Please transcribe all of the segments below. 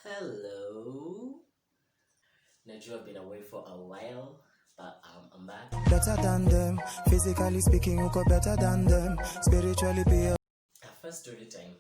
Hello. Najua I've been away for a while, but I'm back. Better than them, physically speaking, you got better than them. Spiritually, be a Our first story time.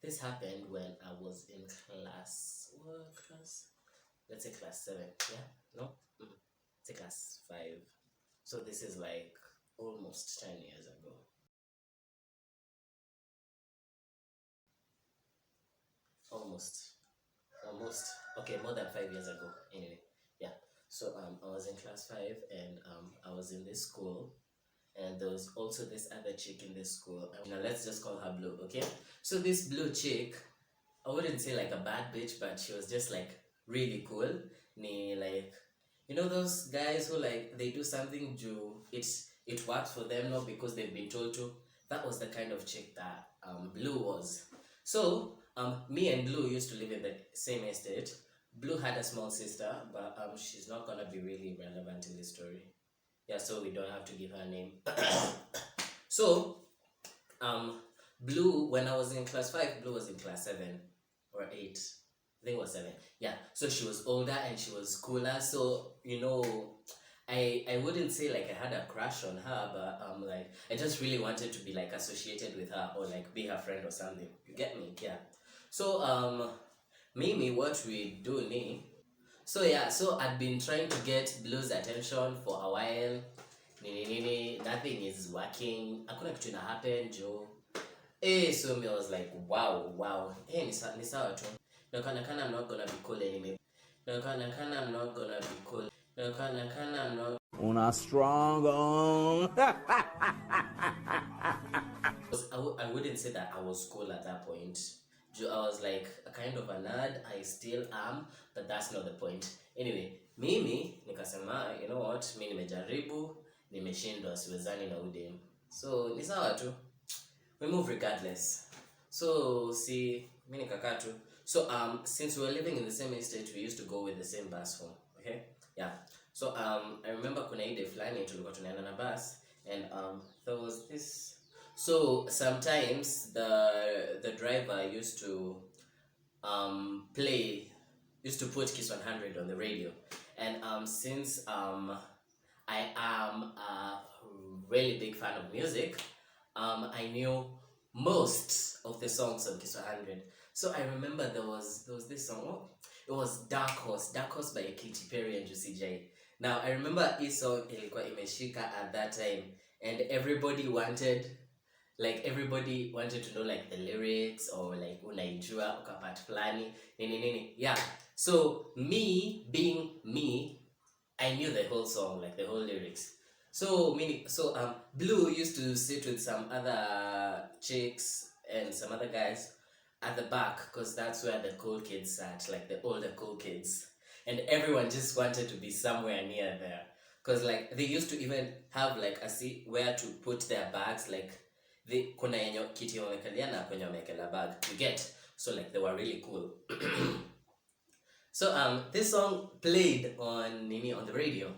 This happened when I was in class. What class? Let's say class 7. Yeah? No? It's a class 5. So this is like almost 10 years ago. Almost. Okay, more than 5 years ago. Anyway, yeah. So I was in class 5 and I was in this school. And there was also this other chick in this school. Now let's just call her Blue, okay? So this Blue chick, I wouldn't say like a bad bitch, but she was just like really cool. Like, you know those guys who like they do something it works for them, not because they've been told to. That was the kind of chick that Blue was. So me and Blue used to live in the same estate. Blue had a small sister, but she's not gonna be really relevant in this story. Yeah, so we don't have to give her a name. So Blue, when I was in class 5, Blue was in class 7 or 8. I think it was 7. Yeah, so she was older and she was cooler. So, I wouldn't say like I had a crush on her, but like I just really wanted to be like associated with her or like be her friend or something. You get me? Yeah. So Mimi, what we do ni. So yeah, so I'd been trying to get Blue's attention for a while. Nothing is working. Hakuna kitu ina happen, Joe. So me I was like, wow. Ni sawa tu. Nakana I'm not gonna be cool anymore. Nakana I'm not gonna be cool. Nakana I'm not. Una strong. I wouldn't say that I was cool at that point. I was like a kind of a nerd. I still am, but that's not the point. Anyway, mimi nikasema, you know what? Mimi nimejaribu, nimeshindwa, siwezani na udem. So ni sawa tu. We move regardless. So see, mimi nikakaa tu. So since we were living in the same estate, we used to go with the same bus home. Okay? Yeah. So I remember kuna hii day fulani tulikuwa tunaenda na bus and there was this. So sometimes the driver used to put Kiss 100 on the radio, and since I am a really big fan of music, I knew most of the songs on Kiss 100. So I remember there was this song. It was Dark Horse by Katy Perry and Juicy J. Now I remember this song ilikuwa imeshika at that time, and everybody wanted to know like the lyrics or like unaijua ukapat fulani nini. Yeah. So me being me, I knew the whole song, like the whole lyrics. So Blue used to sit with some other chicks and some other guys at the back because that's where the cool kids sat, like the older cool kids. And everyone just wanted to be somewhere near there. Because like they used to even have like a seat where to put their bags, like kuna yenye kiti wamekalia na kwenye wamekela bag. You get? So like they were really cool. So this song played on the radio.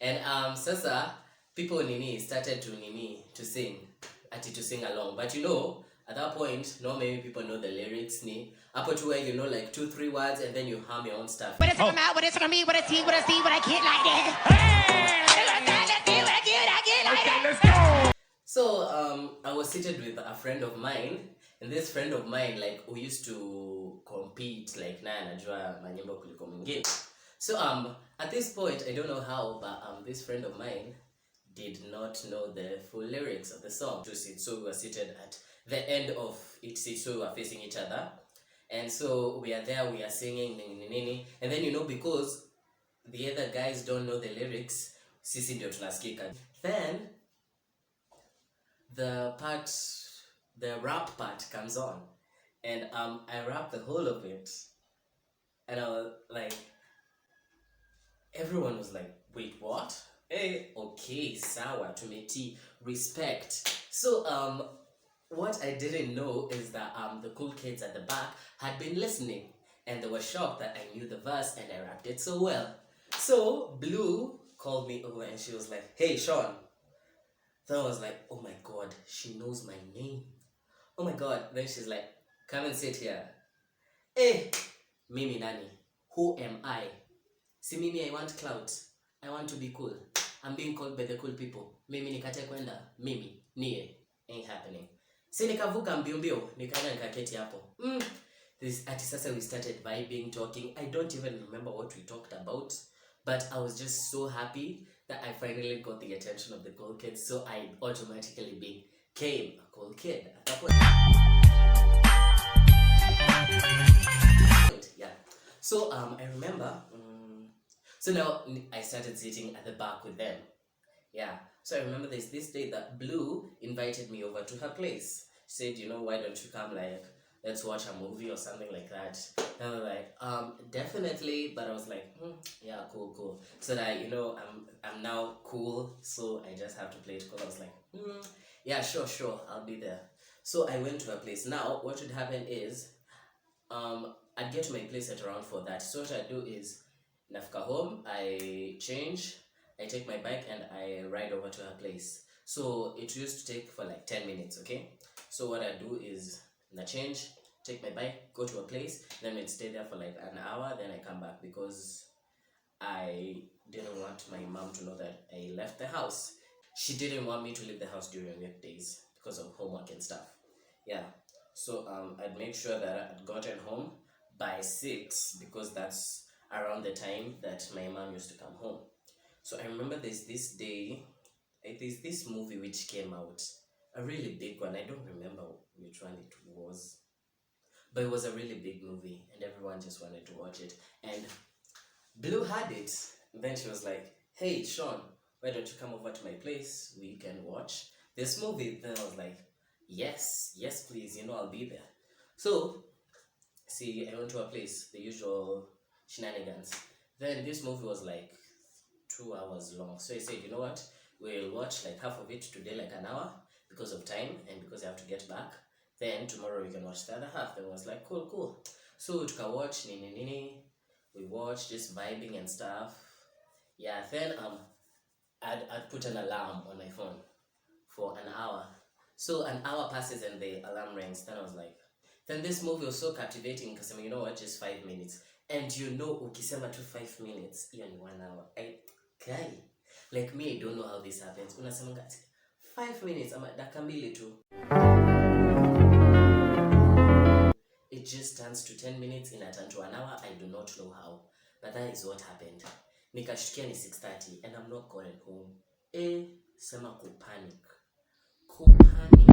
And sasa people started to sing along. But at that point, not many people know the lyrics Hapo tu where like 2-3 words and then you hum your own stuff. What it's gonna out, what it's gonna be, what it's see, what I see, what I get like that. Let's go. So I was seated with a friend of mine, and this friend of mine like we used to compete like na anajua manyimbo kuliko mwingine. So at this point I don't know how, but this friend of mine did not know the full lyrics of the song. So we were seated at the end of each seat, so we were facing each other. And so we are there, we are singing, and then because the other guys don't know the lyrics, sisi ndio tunasikika. Then the rap part comes on, and I rap the whole of it, and I was like, everyone was like, wait, what? Hey, okay, sawa, tumeti, respect. So what I didn't know is that the cool kids at the back had been listening, and they were shocked that I knew the verse and I rapped it so well. So Blue called me over and she was like, hey Sean. So I was like, oh my god, she knows my name. Oh my god. Then she's like, come and sit here. Hey, Mimi nani? Who am I? Si mimi I want clout. I want to be cool. I'm being called by the cool people. Mimi nikate kwenda. Mimi. Nie. Ain't happening. Si nikavuka mbio nikaenda nikaketi hapo. This ati sasa we started vibing, talking. I don't even remember what we talked about, but I was just so happy that I finally got the attention of the cool kids, so I automatically became a cool kid at that point. Yeah. So I remember. So now I started sitting at the back with them. Yeah. So I remember there's this day that Blue invited me over to her place. She said, you know, why don't you come, like, let's watch a movie or something like that. And I was like, definitely. But I was like, yeah, cool. So that, you know, I'm now cool, so I just have to play it cool. I was like, yeah, sure, I'll be there. So I went to her place. Now, what would happen is, I'd get to my place at around 4:30. So what I do is, nafika home, I change, I take my bike and I ride over to her place. So it used to take for like 10 minutes, okay? So what I do is, I change, take my bike, go to a place, then we'd stay there for like an hour, then I come back because I didn't want my mom to know that I left the house. She didn't want me to leave the house during weekdays because of homework and stuff. Yeah. So I'd make sure that I'd gotten home by 6 because that's around the time that my mom used to come home. So I remember there's this day, there's this movie which came out, a really big one. I don't remember which one it was, but it was a really big movie and everyone just wanted to watch it. And Blue had it. And then she was like, hey, Sean, why don't you come over to my place? We can watch this movie. Then I was like, yes, please, you know, I'll be there. So, see, I went to her place, the usual shenanigans. Then this movie was like 2 hours long. So I said, you know what? We'll watch like half of it today, like an hour, because of time and because I have to get back. Then tomorrow we can watch the other half. Then I was like, cool. So we took a watch, nini. We watched, just vibing and stuff. Yeah, then I'd put an alarm on my phone for an hour. So an hour passes and the alarm rings. Then I was like, then this movie was so captivating because I mean, you know what, just 5 minutes. And you know, ukisema to 5 minutes, hiyo ni 1 hour. Guy, like me, I don't know how this happens. Unasema ngati 5 minutes, ama dakika mbili tu. It just turns to 10 minutes, in a turn to an hour. I do not know how, but that is what happened. Nikashukia ni 6:30 and I'm not going home. Sema kupanic. Kupanic.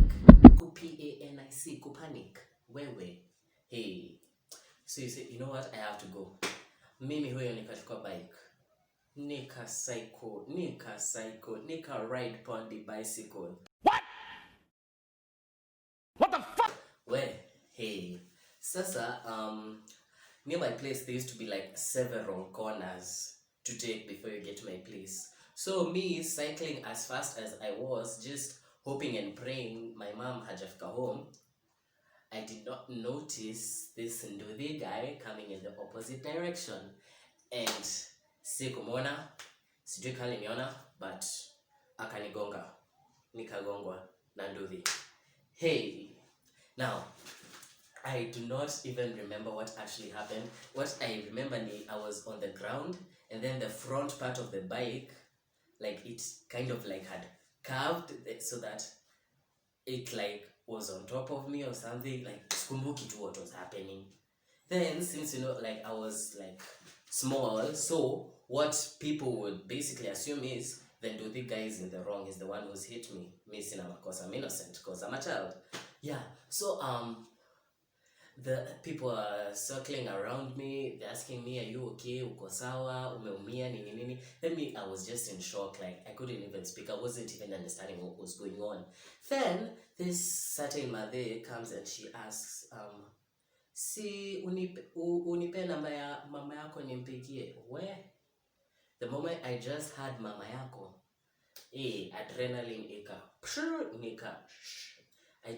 Kupanic. Wewe. Hey. So you say, you know what? I have to go. Mimi huyo nikachukua bike. Nika ride on the bicycle. What the fuck? Well, hey. Sasa, near my place, there used to be like several corners to take before you get to my place. So me cycling as fast as I was, just hoping and praying my mom hajafika home, I did not notice this nduthi guy coming in the opposite direction. And sikumona, sijui kali niona, but akanigonga, nikagongwa na nduthi. Hey, now, I do not even remember what actually happened. What I remember is I was on the ground and then the front part of the bike, like it kind of like had curved so that it like was on top of me or something. Like sikumbuki to what was happening. Then since you know like I was like small, so what people would basically assume is the nduthi guy is in the wrong, is the one who's hit me. Me sina makosa, I'm innocent because I'm a child. Yeah. So the people are circling around me, they're asking me, are you okay? Uko sawa? Umeumia? Nini? Then me, I was just in shock, like I couldn't even speak. I wasn't even understanding what was going on. Then this certain mother comes and she asks, si unipe namba ya mama yako nimpigie. Where? The moment I just had mama yako, adrenaline nika. I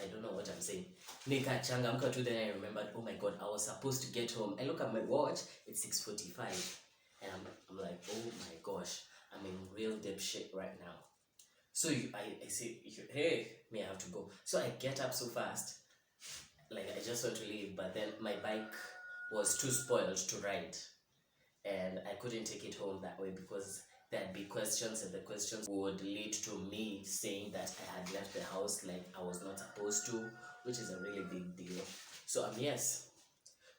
don't know what I'm saying. Nika changamka too. Then I remembered, oh my god, I was supposed to get home. I look at my watch, it's 6:45. And I'm like, oh my gosh, I'm in real deep shit right now. So I say, hey, me, I have to go. So I get up so fast. Like I just want to leave, but then my bike was too spoiled to ride, and I couldn't take it home that way because there'd be questions, and the questions would lead to me saying that I had left the house like I was not supposed to, which is a really big deal. So yes.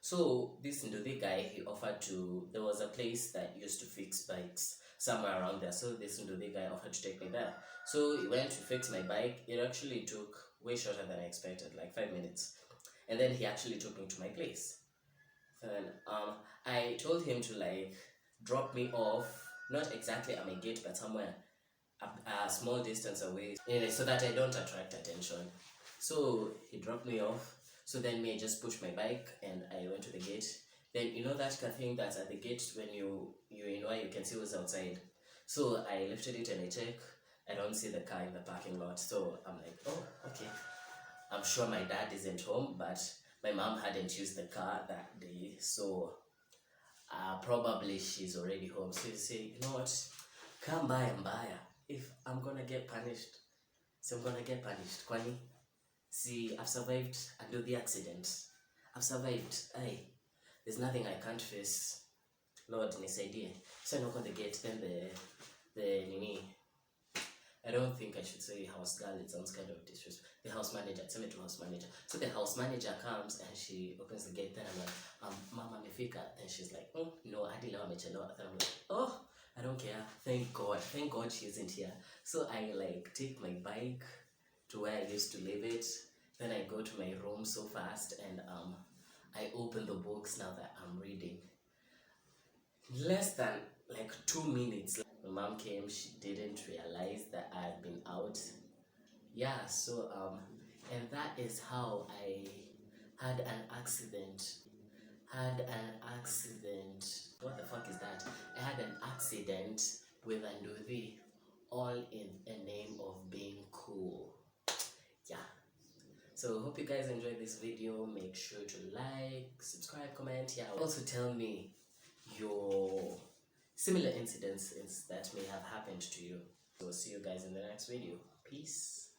So this nduthi guy, he offered to, there was a place that used to fix bikes somewhere around there. So this nduthi guy offered to take me there. So he went to fix my bike. It actually took way shorter than I expected, like 5 minutes. And then he actually took me to my place. Then I told him to like drop me off, not exactly at my gate, but somewhere a small distance away, so that I don't attract attention. So he dropped me off. So then me, I just pushed my bike and I went to the gate. Then you know that thing that's at the gate when you can see what's outside. So I lifted it and I check. I don't see the car in the parking lot. So I'm like, oh, okay. I'm sure my dad isn't home, but my mom hadn't used the car that day, so probably she's already home. So you say, you know what? Come by and buy her. If I'm gonna get punished, so I'm gonna get punished. Kwani? See, I've survived and do the accident. I've survived. Aye, there's nothing I can't face. Lord, nisaidie. So I knock on the gate, then the nini. I don't think I should say house girl, it sounds kind of disrespectful. The house manager, send me to house manager. So the house manager comes and she opens the gate, then I'm like, Mama mefika. Then she's like, no, hadi leo amechelewa. Then I'm like, oh, I don't care. Thank God she isn't here. So I like take my bike to where I used to leave it. Then I go to my room so fast and I open the books now that I'm reading. Less than like 2 minutes, my mom came. She didn't realize that I had been out. Yeah, so and that is how I had an accident. What the fuck is that? I had an accident with a nduthi, all in the name of being cool. Yeah. So hope you guys enjoyed this video. Make sure to like, subscribe, comment. Yeah. Also tell me your similar incidents that may have happened to you. So see you guys in the next video. Peace.